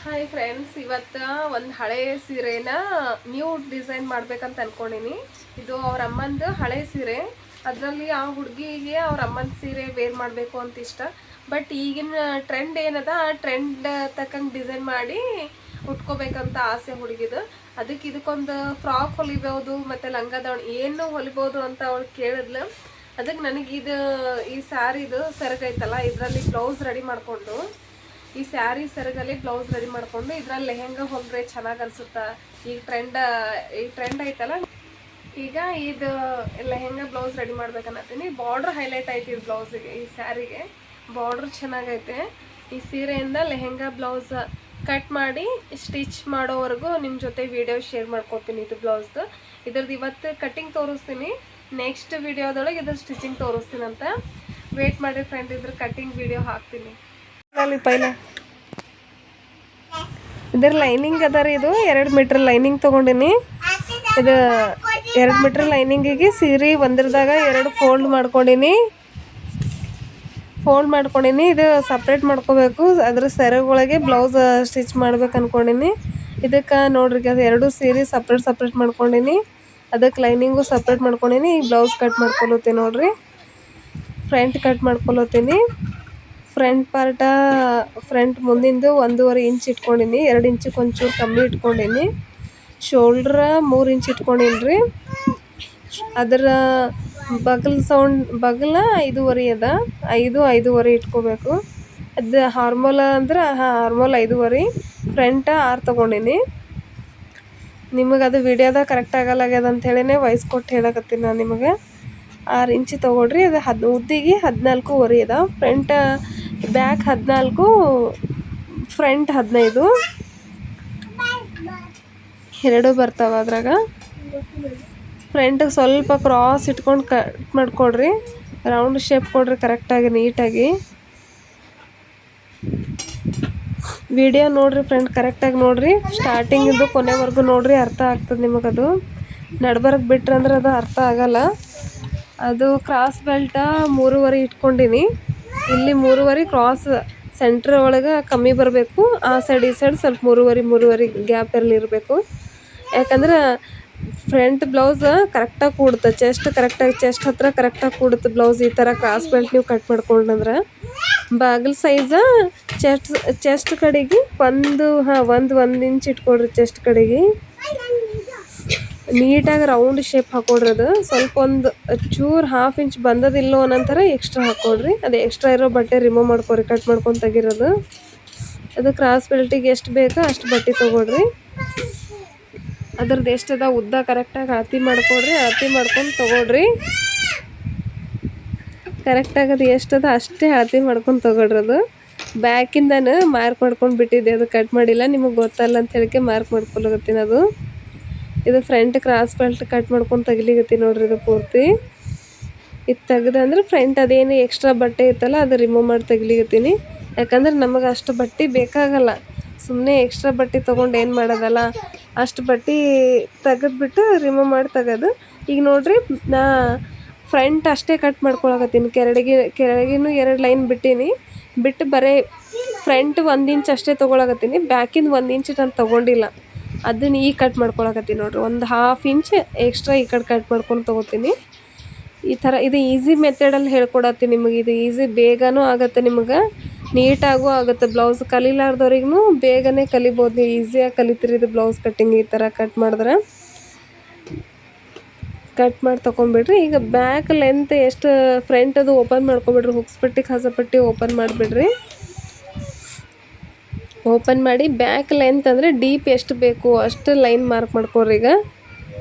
Hi friends, ಇವತ್ತು ಒಂದು ಹಳೆ ಸೀರೆನ ನ್ಯೂ ಡಿಸೈನ್ ಮಾಡ್ಬೇಕಂತ ಅನ್ಕೊಂಡಿನಿ. ಇದು ಅವ್ರ ಅಮ್ಮಂದು ಹಳೆ ಸೀರೆ. ಅದರಲ್ಲಿ ಆ ಹುಡುಗಿಗೆ ಅವ್ರ ಅಮ್ಮನ ಸೀರೆ ವೇರ್ ಮಾಡಬೇಕು ಅಂತ ಇಷ್ಟ. ಬಟ್ ಈಗಿನ ಟ್ರೆಂಡ್ ಏನದ, ಆ ಟ್ರೆಂಡ್ ತಕ್ಕಂಗೆ ಡಿಸೈನ್ ಮಾಡಿ ಉಟ್ಕೋಬೇಕಂತ ಆಸೆ ಹುಡುಗಿದು. ಅದಕ್ಕೆ ಇದಕ್ಕೊಂದು ಫ್ರಾಕ್ ಹೊಲಿಬೋದು ಮತ್ತು ಲಂಗದವಣಿ ಏನು ಹೊಲಿಬೋದು ಅಂತ ಅವಳು ಕೇಳಿದ್ಲು. ಅದಕ್ಕೆ ನನಗಿದು ಈ ಸ್ಯಾರಿದು ಸೆರಗೈತಲ್ಲ, ಇದರಲ್ಲಿ ಬ್ಲೌಸ್ ರೆಡಿ ಮಾಡಿಕೊಂಡು ಈ ಸ್ಯಾರಿ ಸೆರಗಲ್ಲಿ ಬ್ಲೌಸ್ ರೆಡಿ ಮಾಡ್ಕೊಂಡು ಇದ್ರಲ್ಲಿ ಲೆಹೆಂಗಾ ಹೊಲಿದ್ರೆ ಚೆನ್ನಾಗಿ ಅನ್ಸುತ್ತಾ. ಈ ಟ್ರೆಂಡ್ ಐತಲ್ಲ, ಈಗ ಇದು ಲೆಹೆಂಗಾ ಬ್ಲೌಸ್ ರೆಡಿ ಮಾಡ್ಬೇಕನ್ನತ್ತೀನಿ. ಬಾರ್ಡ್ರ್ ಹೈಲೈಟ್ ಐತಿ ಈ ಬ್ಲೌಸಿಗೆ, ಈ ಸ್ಯಾರಿಗೆ ಬಾರ್ಡ್ರ್ ಚೆನ್ನಾಗೈತೆ. ಈ ಸೀರೆಯಿಂದ ಲೆಹೆಂಗಾ ಬ್ಲೌಸ್ ಕಟ್ ಮಾಡಿ ಸ್ಟಿಚ್ ಮಾಡೋವರೆಗೂ ನಿಮ್ಮ ಜೊತೆ ವಿಡಿಯೋ ಶೇರ್ ಮಾಡ್ಕೊತೀನಿ. ಇದು ಬ್ಲೌಸ್ದು ಇದ್ರದ್ದು ಇವತ್ತು ಕಟ್ಟಿಂಗ್ ತೋರಿಸ್ತೀನಿ. ನೆಕ್ಸ್ಟ್ ವಿಡಿಯೋದೊಳಗೆ ಇದ್ರ ಸ್ಟಿಚಿಂಗ್ ತೋರಿಸ್ತೀನಂತ ವೇಟ್ ಮಾಡಿ ಫ್ರೆಂಡ್. ಇದ್ರ ಕಟ್ಟಿಂಗ್ ವಿಡಿಯೋ ಹಾಕ್ತೀನಿ. ಪೈಲೆ ಇದ್ರ ಲೈನಿಂಗ್ ಅದ ರೀ. ಇದು 2 ಮೀಟ್ರ್ ಲೈನಿಂಗ್ ತೊಗೊಂಡಿನಿ. ಇದು 2 ಮೀಟ್ರ್ ಲೈನಿಂಗಿಗೆ ಸೀರೆ ಒಂದ್ರದಾಗ 2 ಫೋಲ್ಡ್ ಮಾಡ್ಕೊಂಡಿನಿ. ಇದು ಸಪ್ರೇಟ್ ಮಾಡ್ಕೋಬೇಕು. ಅದ್ರ ಸೆರಗೊಳಗೆ ಬ್ಲೌಸ್ ಸ್ಟಿಚ್ ಮಾಡ್ಬೇಕು ಅನ್ಕೊಂಡಿನಿ. ಇದಕ್ಕೆ ನೋಡ್ರಿ, ಅದು 2 ಸೀರೆ ಸಪ್ರೇಟ್ ಮಾಡ್ಕೊಂಡಿನಿ. ಅದಕ್ಕೆ ಲೈನಿಂಗು ಸಪ್ರೇಟ್ ಮಾಡ್ಕೊಂಡಿನಿ. ಈ ಬ್ಲೌಸ್ ಕಟ್ ಮಾಡ್ಕೊಳತ್ತೀನಿ ನೋಡ್ರಿ. Front cut ಮಾಡ್ಕೊಳತ್ತೀನಿ. ಫ್ರಂಟ್ ಮುಂದಿಂದು 1.5 ಇಂಚ್ ಇಟ್ಕೊಂಡಿನಿ. 2 ಇಂಚಿಗೆ ಒಂಚೂರು ಕಮ್ಮಿ ಇಟ್ಕೊಂಡಿನಿ. ಶೋಲ್ಡ್ರ 3 ಇಂಚ್ ಇಟ್ಕೊಂಡಿನಿ ರೀ. ಅದರ ಬಗಲ 5.5 ಅದ. 5.5 ಇಟ್ಕೋಬೇಕು. ಅದು ಹಾರ್ಮೋಲ್ ಅಂದ್ರೆ ಹಾರ್ಮೋಲ್ 5.5. ಫ್ರಂಟ್ 6 ತೊಗೊಂಡಿನಿ. ನಿಮಗೆ ಅದು ವಿಡಿಯೋದಾಗ ಕರೆಕ್ಟ್ ಆಗಲ್ಲಾಗ್ಯದ ಅಂತ ಹೇಳಿನೇ ವಾಯ್ಸ್ ಕೊಟ್ಟು ಹೇಳಕತ್ತೀನಿ ನಾನು ನಿಮಗೆ. 6 ಇಂಚ್ ತೊಗೊಳ್ರಿ. ಅದು ಉದ್ದಿಗೆ 14.5 ಅದ. ಫ್ರಂಟ್ ಬ್ಯಾಕ್ 14, ಫ್ರಂಟ್ 15 2 ಬರ್ತಾವ ಅದ್ರಾಗ. ಫ್ರಂಟ್ ಸ್ವಲ್ಪ ಕ್ರಾಸ್ ಇಟ್ಕೊಂಡು ಕಟ್ ಮಾಡ್ಕೊಡ್ರಿ. ರೌಂಡ್ ಶೇಪ್ ಕೊಡ್ರಿ ಕರೆಕ್ಟಾಗಿ ನೀಟಾಗಿ. ವಿಡಿಯೋ ನೋಡ್ರಿ ಫ್ರೆಂಡ್, ಕರೆಕ್ಟಾಗಿ ನೋಡ್ರಿ. ಸ್ಟಾರ್ಟಿಂಗಿಂದು ಕೊನೆವರೆಗೂ ನೋಡ್ರಿ, ಅರ್ಥ ಆಗ್ತದೆ ನಿಮಗದು. ನಡ್ಬರ್ಕ್ ಬಿಟ್ರಂದ್ರೆ ಅದು ಅರ್ಥ ಆಗಲ್ಲ. ಅದು ಕ್ರಾಸ್ ಬೆಲ್ಟ 3.5 ಇಟ್ಕೊಂಡಿನಿ. ಇಲ್ಲಿ 3.5 ಕ್ರಾಸ್ ಸೆಂಟ್ರ್ ಒಳಗೆ ಕಮ್ಮಿ ಬರಬೇಕು. ಆ ಸೈಡ್ ಈ ಸೈಡ್ ಸ್ವಲ್ಪ 3.5 ಗ್ಯಾಪ್ ಇರಬೇಕು. ಯಾಕಂದ್ರೆ ಫ್ರಂಟ್ ಬ್ಲೌಸ್ ಕರೆಕ್ಟಾಗಿ ಕೂಡುತ್ತೆ. ಚೆಸ್ಟ್ ಹತ್ರ ಕರೆಕ್ಟಾಗಿ ಕೂಡುತ್ತೆ ಬ್ಲೌಸ್. ಈ ಥರ ಕ್ರಾಸ್ ಬೆಲ್ಟ್ ನೀವು ಕಟ್ ಮಾಡ್ಕೊಂಡ್ರೆ ಬಾಗಿಲು ಸೈಜ ಚೆಸ್ಟ್ ಕಡೆಗೆ ಒಂದು ಇಂಚ್ ಇಟ್ಕೊಡ್ರಿ. ಚೆಸ್ಟ್ ಕಡೆಗೆ ನೀಟಾಗಿ ರೌಂಡ್ ಶೇಪ್ ಹಾಕೊಡ್ರಿ. ಅದು ಸ್ವಲ್ಪ ಒಂದು ಚೂರು 1/2 ಇಂಚ್ ಬಂದದಿಲ್ಲೋ ಅನ್ನೋಂಥರ ಎಕ್ಸ್ಟ್ರಾ ಹಾಕ್ಕೊಡ್ರಿ. ಅದು ಎಕ್ಸ್ಟ್ರಾ ಇರೋ ಬಟ್ಟೆ ರಿಮೂವ್ ಮಾಡ್ಕೊರಿ, ಕಟ್ ಮಾಡ್ಕೊಂಡು ತೆಗಿರೋದು. ಅದು ಕ್ರಾಸ್ ಬೆಲ್ಟಿಗೆ ಎಷ್ಟು ಬೇಕೋ ಅಷ್ಟು ಬಟ್ಟೆ ತೊಗೊಳ್ರಿ. ಅದ್ರದ್ದು ಎಷ್ಟದ ಉದ್ದ ಕರೆಕ್ಟಾಗಿ ಅಳತೆ ಮಾಡ್ಕೊಡ್ರಿ. ಅಳತೆ ಮಾಡ್ಕೊಂಡು ತೊಗೊಳ್ರಿ. ಕರೆಕ್ಟಾಗಿ ಅದು ಎಷ್ಟದ ಅಷ್ಟೇ ಅಳತೆ ಮಾಡ್ಕೊಂಡು ತೊಗೊಳ್ರಿ. ಅದು ಬ್ಯಾಕಿಂದನೂ ಮಾರ್ಕ್ ಮಾಡ್ಕೊಂಡು ಬಿಟ್ಟಿದ್ದೆ, ಅದು ಕಟ್ ಮಾಡಿಲ್ಲ. ನಿಮಗೆ ಗೊತ್ತಲ್ಲ ಅಂತ ಹೇಳಿಕೆ ಮಾರ್ಕ್ ಮಾಡ್ಕೊಳಕತ್ತೀನಿ. ಅದು ಇದು ಫ್ರಂಟ್ ಕ್ರಾಸ್ ಬೆಲ್ಟ್ ಕಟ್ ಮಾಡ್ಕೊಂಡು ತೆಗಿಲಿಕತ್ತೀನಿ ನೋಡ್ರಿ. ಇದು ಪೂರ್ತಿ ಇದು ತೆಗ್ದಂದ್ರೆ ಫ್ರಂಟ್ ಅದೇನು ಎಕ್ಸ್ಟ್ರಾ ಬಟ್ಟೆ ಇತ್ತಲ್ಲ ಅದು ರಿಮೂವ್ ಮಾಡಿ ತೆಗಿಲಿಕತ್ತೀನಿ. ಯಾಕಂದ್ರೆ ನಮಗೆ ಅಷ್ಟು ಬಟ್ಟೆ ಬೇಕಾಗಲ್ಲ. ಸುಮ್ಮನೆ ಎಕ್ಸ್ಟ್ರಾ ಬಟ್ಟೆ ತೊಗೊಂಡು ಏನು ಮಾಡೋದಲ್ಲ, ಅಷ್ಟು ಬಟ್ಟೆ ತೆಗೆದ್ಬಿಟ್ಟು ರಿಮೂವ್ ಮಾಡಿ ತೆಗೋದು. ಈಗ ನೋಡ್ರಿ, ನಾ ಫ್ರಂಟ್ ಅಷ್ಟೇ ಕಟ್ ಮಾಡ್ಕೊಳಕತ್ತೀನಿ. ಕೆಳಗಿನೂ 2 ಲೈನ್ ಬಿಟ್ಟು ಬರೀ ಫ್ರಂಟ್ 1 ಇಂಚ್ ಅಷ್ಟೇ ತೊಗೊಳಕತ್ತೀನಿ. ಬ್ಯಾಕಿಂದ 1 ಇಂಚ್ ನಾನು ತೊಗೊಂಡಿಲ್ಲ. ಅದನ್ನ ಈಗ ಕಟ್ ಮಾಡ್ಕೊಳಕತ್ತೀನಿ ನೋಡ್ರಿ. ಒಂದು 1/2 ಇಂಚ್ ಎಕ್ಸ್ಟ್ರಾ ಈ ಕಡೆ ಕಟ್ ಮಾಡ್ಕೊಂಡು ತೊಗೋತೀನಿ. ಈ ಥರ ಇದು ಈಸಿ ಮೆಥಡಲ್ಲಿ ಹೇಳ್ಕೊಡತ್ತೀನಿ ನಿಮಗೆ. ಇದು ಈಸಿ, ಬೇಗನೂ ಆಗುತ್ತೆ, ನಿಮಗೆ ನೀಟಾಗೂ ಆಗುತ್ತೆ. ಬ್ಲೌಸ್ ಕಲಿಲಾರ್ದವ್ರಿಗೂ ಬೇಗನೆ ಕಲಿಬೋದು. ನೀವು ಈಸಿಯಾಗಿ ಕಲಿತೀರಿ ಇದು ಬ್ಲೌಸ್ ಕಟ್ಟಿಂಗ್. ಈ ಥರ ಕಟ್ ಮಾಡಿದ್ರೆ ಕಟ್ ಮಾಡಿ ತೊಗೊಂಬಿಡ್ರಿ. ಈಗ ಬ್ಯಾಕ್ ಲೆಂತ್ ಎಷ್ಟು ಫ್ರಂಟ್ ಅದು ಓಪನ್ ಮಾಡ್ಕೊಬಿಡ್ರಿ. ಹುಕ್ಸ್ ಪಟ್ಟಿ ಖಾಸ ಪಟ್ಟಿ ಓಪನ್ ಮಾಡಿಬಿಡ್ರಿ. ಓಪನ್ ಮಾಡಿ ಬ್ಯಾಕ್ ಲೆಂತ್ ಅಂದರೆ ಡೀಪ್ ಎಷ್ಟು ಬೇಕು ಅಷ್ಟು ಲೈನ್ ಮಾರ್ಕ್ ಮಾಡ್ಕೊಡ್ರಿ. ಈಗ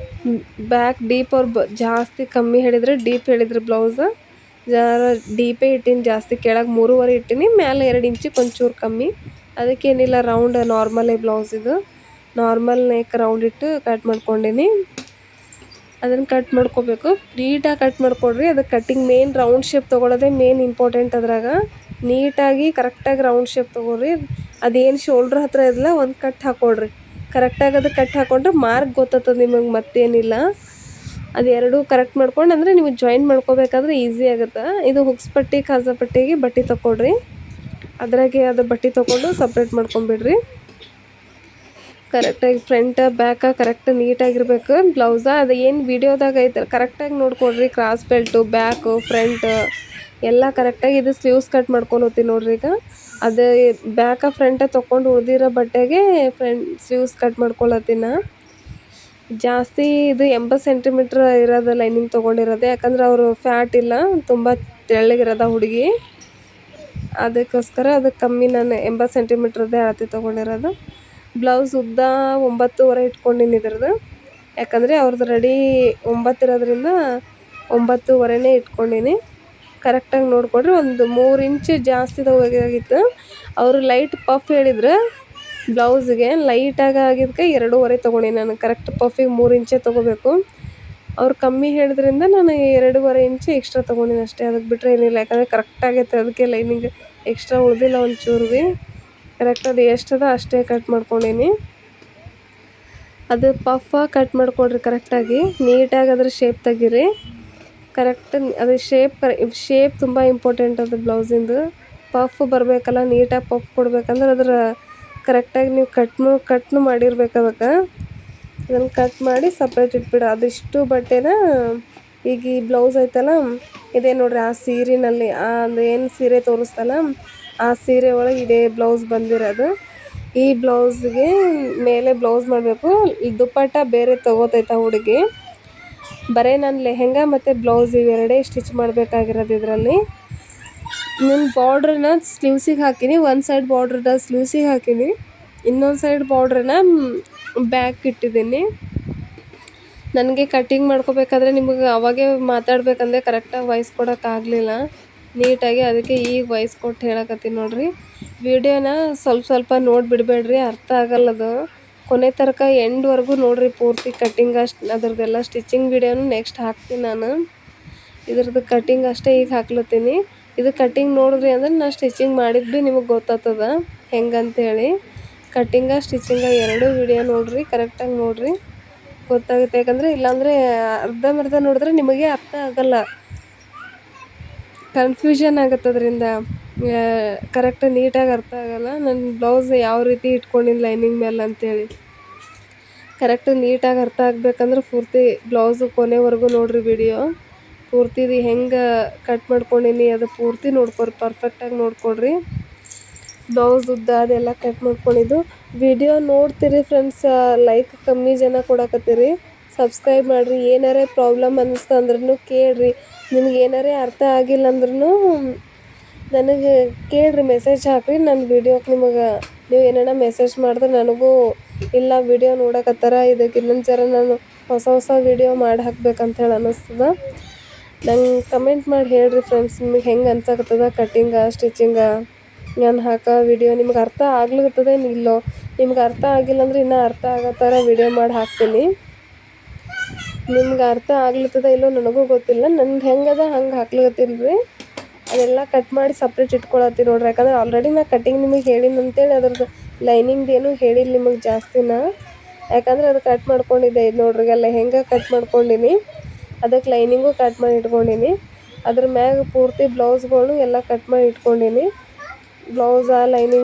ಬ್ಯಾಕ್ ಡೀಪ್ ಜಾಸ್ತಿ ಕಮ್ಮಿ ಹೇಳಿದ್ರೆ ಡೀಪ್ ಹೇಳಿದ್ರೆ ಬ್ಲೌಸ್ ಡೀಪೇ ಇಟ್ಟೀನಿ. ಜಾಸ್ತಿ ಕೆಳಗೆ 3.5 ಇಟ್ಟೀನಿ. ಮೇಲೆ 2 ಇಂಚಿಗೆ ಒಂಚೂರು ಕಮ್ಮಿ. ಅದಕ್ಕೇನಿಲ್ಲ, ರೌಂಡ್ ನಾರ್ಮಲೇ ಬ್ಲೌಸ್. ಇದು ನಾರ್ಮಲ್ ನೆಕ್ ರೌಂಡ್ ಇಟ್ಟು ಕಟ್ ಮಾಡ್ಕೊಂಡೀನಿ. ಅದನ್ನು ಕಟ್ ಮಾಡ್ಕೋಬೇಕು. ನೀಟಾಗಿ ಕಟ್ ಮಾಡ್ಕೊಡ್ರಿ. ಅದಕ್ಕೆ ಕಟ್ಟಿಂಗ್ ಮೇನ್ ರೌಂಡ್ ಶೇಪ್ ತೊಗೊಳೋದೇ ಮೇನ್ ಇಂಪಾರ್ಟೆಂಟ್. ಅದ್ರಾಗ ನೀಟಾಗಿ ಕರೆಕ್ಟಾಗಿ ರೌಂಡ್ ಶೇಪ್ ತೊಗೊಳ್ರಿ. ಅದೇನು ಶೋಲ್ಡ್ರ್ ಹತ್ರ ಇರಲ್ಲ, ಒಂದು ಕಟ್ ಹಾಕ್ಕೊಡ್ರಿ. ಕರೆಕ್ಟಾಗಿ ಅದು ಕಟ್ ಹಾಕ್ಕೊಂಡ್ರೆ ಮಾರ್ಕ್ ಗೊತ್ತಾಗ್ತದೆ ನಿಮಗೆ, ಮತ್ತೇನಿಲ್ಲ. ಅದು ಎರಡೂ ಕರೆಕ್ಟ್ ಮಾಡ್ಕೊಂಡು ಅಂದರೆ ನೀವು ಜಾಯಿನ್ ಮಾಡ್ಕೋಬೇಕಾದ್ರೆ ಈಸಿ ಆಗುತ್ತೆ. ಇದು ಹುಕ್ಸ್ ಪಟ್ಟಿ ಖಾಸ ಪಟ್ಟಿಗೆ ಬಟ್ಟೆ ತೊಗೊಳ್ರಿ. ಅದ್ರಾಗೆ ಅದು ಬಟ್ಟೆ ತೊಗೊಂಡು ಸಪ್ರೇಟ್ ಮಾಡ್ಕೊಂಬಿಡ್ರಿ. ಕರೆಕ್ಟಾಗಿ ಫ್ರಂಟ್ ಬ್ಯಾಕ ಕರೆಕ್ಟ್ ನೀಟಾಗಿರ್ಬೇಕು ಬ್ಲೌಸ. ಅದು ಏನು ವಿಡಿಯೋದಾಗ ಐತೆ ಕರೆಕ್ಟಾಗಿ ನೋಡ್ಕೊಡ್ರಿ. ಕ್ರಾಸ್ ಬೆಲ್ಟು ಬ್ಯಾಕು ಫ್ರಂಟ್ ಎಲ್ಲ ಕರೆಕ್ಟಾಗಿ. ಇದು ಸ್ಲೀವ್ಸ್ ಕಟ್ ಮಾಡ್ಕೊಂಡು ಹೋಗ್ತೀನಿ ನೋಡ್ರಿ. ಈಗ ಅದು ಬ್ಯಾಕ ಫ್ರಂಟ ತೊಗೊಂಡು ಉಳ್ದಿರೋ ಬಟ್ಟೆಗೆ ಸ್ಲೀವ್ಸ್ ಕಟ್ ಮಾಡ್ಕೊಳತ್ತೀನಿ. ಜಾಸ್ತಿ ಇದು 80 ಸೆಂಟಿಮೀಟ್ರ್ ಇರೋದು ಲೈನಿಂಗ್ ತೊಗೊಂಡಿರೋದು, ಯಾಕಂದ್ರೆ ಅವರು ಫ್ಯಾಟ್ ಇಲ್ಲ, ತುಂಬ ತೆಳ್ಳಗಿರೋದ ಹುಡುಗಿ, ಅದಕ್ಕೋಸ್ಕರ ಅದಕ್ಕೆ ಕಮ್ಮಿ ನಾನು 80 ಸೆಂಟಿಮೀಟ್ರದ್ದೇ ಅಳತೆ ತೊಗೊಂಡಿರೋದು. ಬ್ಲೌಸ್ ಉದ್ದ 9.5 ಇಟ್ಕೊಂಡಿನಿ ಇದ್ರದ್ದು, ಯಾಕಂದರೆ ಅವ್ರದ್ದು ರೆಡಿ 9 ಇರೋದ್ರಿಂದ 9.5 ಇಟ್ಕೊಂಡಿನಿ. ಕರೆಕ್ಟಾಗಿ ನೋಡಿಕೊಡ್ರಿ. ಒಂದು 3 ಇಂಚ್ ಜಾಸ್ತಿ ತೊಗೋಬೇಕಾಗಿತ್ತು. ಅವರು ಲೈಟ್ ಪಫ್ ಹೇಳಿದ್ರೆ ಬ್ಲೌಸ್ಗೆ, ಲೈಟಾಗಿ ಆಗಿದ್ದಕ್ಕೆ 2.5 ತೊಗೊಂಡಿನಿ ನಾನು. ಕರೆಕ್ಟ್ ಪಫಿಗೆ 3 ಇಂಚೇ ತೊಗೋಬೇಕು. ಅವ್ರು ಕಮ್ಮಿ ಹೇಳಿದ್ರಿಂದ ನಾನು 2.5 ಇಂಚು ಎಕ್ಸ್ಟ್ರಾ ತೊಗೊಂಡಿನಿ ಅಷ್ಟೇ. ಅದಕ್ಕೆ ಬಿಟ್ಟರೆ ಏನಿಲ್ಲ, ಯಾಕಂದರೆ ಕರೆಕ್ಟಾಗೈತೆ. ಅದಕ್ಕೆ ಲೈನಿಂಗ್ ಎಕ್ಸ್ಟ್ರಾ ಉಳಿದಿಲ್ಲ ಒಂಚೂರು ಭೀ. ಕರೆಕ್ಟ್ ಅದು ಎಷ್ಟದ ಅಷ್ಟೇ ಕಟ್ ಮಾಡ್ಕೊಂಡೀನಿ. ಅದು ಪಫ ಕಟ್ ಮಾಡಿಕೊಡ್ರಿ ಕರೆಕ್ಟಾಗಿ. ನೀಟಾಗಿ ಅದ್ರ ಶೇಪ್ ತೆಗೀರಿ. ಕರೆಕ್ಟ್ ಅದು ಶೇಪ್ ತುಂಬ ಇಂಪಾರ್ಟೆಂಟ್ ಅದು ಬ್ಲೌಸಿಂದು. ಪಫ್ ಬರಬೇಕಲ್ಲ, ನೀಟಾಗಿ ಪಫ್ ಕೊಡ್ಬೇಕಂದ್ರೆ ಅದ್ರ ಕರೆಕ್ಟಾಗಿ ನೀವು ಕಟ್ನು ಮಾಡಿರ್ಬೇಕು. ಅದಕ್ಕೆ ಅದನ್ನು ಕಟ್ ಮಾಡಿ ಸಪ್ರೇಟ್ ಇಟ್ಬಿಡು. ಅದಿಷ್ಟು ಬಟ್ಟೆನ ಈಗ ಈ ಬ್ಲೌಸ್ ಐತಲ್ಲ, ಇದೇ ನೋಡ್ರಿ ಆ ಸೀರೆನಲ್ಲಿ ಅದು ಏನು ಸೀರೆ ತೋರಿಸ್ತಲ್ಲ ಆ ಸೀರೆ ಒಳಗೆ ಇದೇ ಬ್ಲೌಸ್ ಬಂದಿರೋದು. ಈ ಬ್ಲೌಸ್ಗೆ ಮೇಲೆ ಬ್ಲೌಸ್ ಮಾಡಬೇಕು. ಈ ದುಪ್ಪಟ್ಟ ಬೇರೆ ತೊಗೋತೈತ ಹುಡುಗಿ. ಬರೀ ನಾನು ಲೆಹೆಂಗಾ ಮತ್ತು ಬ್ಲೌಸ್ ಇವೆರಡೇ ಸ್ಟಿಚ್ ಮಾಡಬೇಕಾಗಿರೋದು ಇದರಲ್ಲಿ. ನನ್ನ ಬಾರ್ಡ್ರನ್ನ ಸ್ಲೀವ್ಸಿಗೆ ಹಾಕೀನಿ. ಒಂದು ಸೈಡ್ ಬಾರ್ಡ್ರನ್ನ ಸ್ಲೀವ್ಸಿಗೆ ಹಾಕೀನಿ, ಇನ್ನೊಂದು ಸೈಡ್ ಬಾರ್ಡ್ರನ್ನ ಬ್ಯಾಕ್ ಇಟ್ಟಿದ್ದೀನಿ. ನನಗೆ ಕಟ್ಟಿಂಗ್ ಮಾಡ್ಕೋಬೇಕಾದ್ರೆ ನಿಮಗೆ ಅವಾಗೇ ಮಾತಾಡ್ಬೇಕಂದ್ರೆ ಕರೆಕ್ಟಾಗಿ ವಾಯ್ಸ್ ಕೊಡೋಕ್ಕಾಗಲಿಲ್ಲ ನೀಟಾಗಿ. ಅದಕ್ಕೆ ಈಗ ವಾಯ್ಸ್ ಕೊಟ್ಟು ಹೇಳಕತ್ತೀನಿ ನೋಡ್ರಿ. ವಿಡಿಯೋನ ಸ್ವಲ್ಪ ನೋಡಿಬಿಡ್ಬೇಡ್ರಿ, ಅರ್ಥ ಆಗಲ್ಲದು. ಕೊನೆ ತನಕ ಎಂಡ್ವರೆಗೂ ನೋಡಿರಿ ಪೂರ್ತಿ. ಕಟ್ಟಿಂಗ್ ಅದ್ರದ್ದೆಲ್ಲ ಸ್ಟಿಚಿಂಗ್ ವಿಡಿಯೋನು ನೆಕ್ಸ್ಟ್ ಹಾಕ್ತೀನಿ ನಾನು. ಇದ್ರದ್ದು ಕಟ್ಟಿಂಗ್ ಅಷ್ಟೇ ಈಗ ಹಾಕ್ಲತ್ತೀನಿ. ಇದು ಕಟ್ಟಿಂಗ್ ನೋಡಿದ್ರಿ ಅಂದ್ರೆ ನಾನು ಸ್ಟಿಚಿಂಗ್ ಮಾಡಿದ್ದು ಭೀ ನಿಮಗೆ ಗೊತ್ತಾಗ್ತದ ಹೆಂಗಂತೇಳಿ. ಕಟ್ಟಿಂಗ ಸ್ಟಿಚಿಂಗ ಎರಡೂ ವಿಡಿಯೋ ನೋಡಿರಿ, ಕರೆಕ್ಟಾಗಿ ನೋಡಿರಿ, ಗೊತ್ತಾಗುತ್ತೆ. ಯಾಕಂದರೆ ಇಲ್ಲಾಂದರೆ ಅರ್ಧಂಬರ್ಧ ನೋಡಿದ್ರೆ ನಿಮಗೆ ಅರ್ಥ ಆಗಲ್ಲ, ಕನ್ಫ್ಯೂಷನ್ ಆಗುತ್ತೆ. ಅದರಿಂದ ಕರೆಕ್ಟ್ ನೀಟಾಗಿ ಅರ್ಥ ಆಗಲ್ಲ. ನನ್ನ ಬ್ಲೌಸ್ ಯಾವ ರೀತಿ ಇಟ್ಕೊಂಡಿನಿ ಲೈನಿಂಗ್ ಮೇಲೆ ಅಂತೇಳಿ. ಕರೆಕ್ಟ್ ನೀಟಾಗಿ ಅರ್ಥ ಆಗಬೇಕಂದ್ರೆ ಪೂರ್ತಿ ಬ್ಲೌಸು ಕೊನೆವರೆಗೂ ನೋಡಿರಿ ವಿಡಿಯೋ. ಪೂರ್ತಿದು ಹೆಂಗೆ ಕಟ್ ಮಾಡ್ಕೊಂಡಿನಿ ಅದು ಪೂರ್ತಿ ನೋಡ್ಕೊರಿ, ಪರ್ಫೆಕ್ಟಾಗಿ ನೋಡ್ಕೊಡ್ರಿ. ಬ್ಲೌಸ್ ಉದ್ದ ಅದೆಲ್ಲ ಕಟ್ ಮಾಡ್ಕೊಂಡಿದ್ದು ವಿಡಿಯೋ ನೋಡ್ತೀರಿ ಫ್ರೆಂಡ್ಸ್. ಲೈಕ್ ಕಮ್ಮಿ ಜನ ಕೊಡಕತ್ತೀರಿ. ಸಬ್ಸ್ಕ್ರೈಬ್ ಮಾಡಿರಿ. ಏನಾರೇ ಪ್ರಾಬ್ಲಮ್ ಅನ್ನಿಸ್ತು ಅಂದ್ರೂ ಕೇಳಿರಿ. ನಿಮ್ಗೆ ಏನಾರೇ ಅರ್ಥ ಆಗಿಲ್ಲ ಅಂದ್ರೂ ನನಗೆ ಕೇಳಿರಿ, ಮೆಸೇಜ್ ಹಾಕಿರಿ. ನನ್ನ ವಿಡಿಯೋಕ್ಕೆ ನಿಮಗೆ ನೀವು ಏನಾರ ಮೆಸೇಜ್ ಮಾಡಿದ್ರೆ ನನಗೂ ಇಲ್ಲ ವಿಡಿಯೋ ನೋಡಕತ್ತಾರ, ಇದಕ್ಕೆ ಇನ್ನೊಂದು ಜರ ನಾನು ಹೊಸ ವಿಡಿಯೋ ಮಾಡಿ ಹಾಕ್ಬೇಕಂತ ಹೇಳಿ ಅನ್ನಿಸ್ತದ. ನಂಗೆ ಕಮೆಂಟ್ ಮಾಡಿ ಹೇಳಿರಿ ಫ್ರೆಂಡ್ಸ್, ನಿಮಗೆ ಹೆಂಗೆ ಅನ್ಸಕತ್ತದ ಕಟ್ಟಿಂಗ ಸ್ಟಿಚಿಂಗ ನಾನು ಹಾಕೋ ವಿಡಿಯೋ. ನಿಮ್ಗೆ ಅರ್ಥ ಆಗ್ಲಿಕತ್ತದ ಇಲ್ಲೋ? ನಿಮ್ಗೆ ಅರ್ಥ ಆಗಿಲ್ಲ ಅಂದ್ರೆ ಇನ್ನೂ ಅರ್ಥ ಆಗೋ ಥರ ವಿಡಿಯೋ ಮಾಡಿ ಹಾಕ್ತೀನಿ. ನಿಮ್ಗೆ ಅರ್ಥ ಆಗ್ಲಿತ್ತದ ಇಲ್ಲೋ ನನಗೂ ಗೊತ್ತಿಲ್ಲ. ನನ್ಗೆ ಹೆಂಗದ ಹಂಗೆ ಹಾಕ್ಲಿಕತ್ತೀನಿ ರೀ. ಅದೆಲ್ಲ ಕಟ್ ಮಾಡಿ ಸಪ್ರೇಟ್ ಇಟ್ಕೊಳತ್ತೀನಿ ನೋಡ್ರಿ. ಯಾಕಂದ್ರೆ ಆಲ್ರೆಡಿ ನಾ ಕಟ್ಟಿಂಗ್ ನಿಮಗೆ ಹೇಳಿನಿ ಅಂತೇಳಿ ಅದ್ರದ್ದು ಲೈನಿಂಗ್ದು ಏನೂ ಹೇಳಿಲ್ಲ ನಿಮಗೆ ಜಾಸ್ತಿನ. ಯಾಕಂದ್ರೆ ಅದು ಕಟ್ ಮಾಡ್ಕೊಂಡಿದ್ದೆ. ಇದು ನೋಡ್ರಿ, ಲೆಹೆಂಗಾ ಕಟ್ ಮಾಡ್ಕೊಂಡಿನಿ, ಅದಕ್ಕೆ ಲೈನಿಂಗು ಕಟ್ ಮಾಡಿ ಇಟ್ಕೊಂಡಿನಿ. ಅದ್ರ ಮ್ಯಾಗ ಪೂರ್ತಿ ಬ್ಲೌಸ್ಗಳು ಎಲ್ಲ ಕಟ್ ಮಾಡಿ ಇಟ್ಕೊಂಡಿನಿ. Blouse lining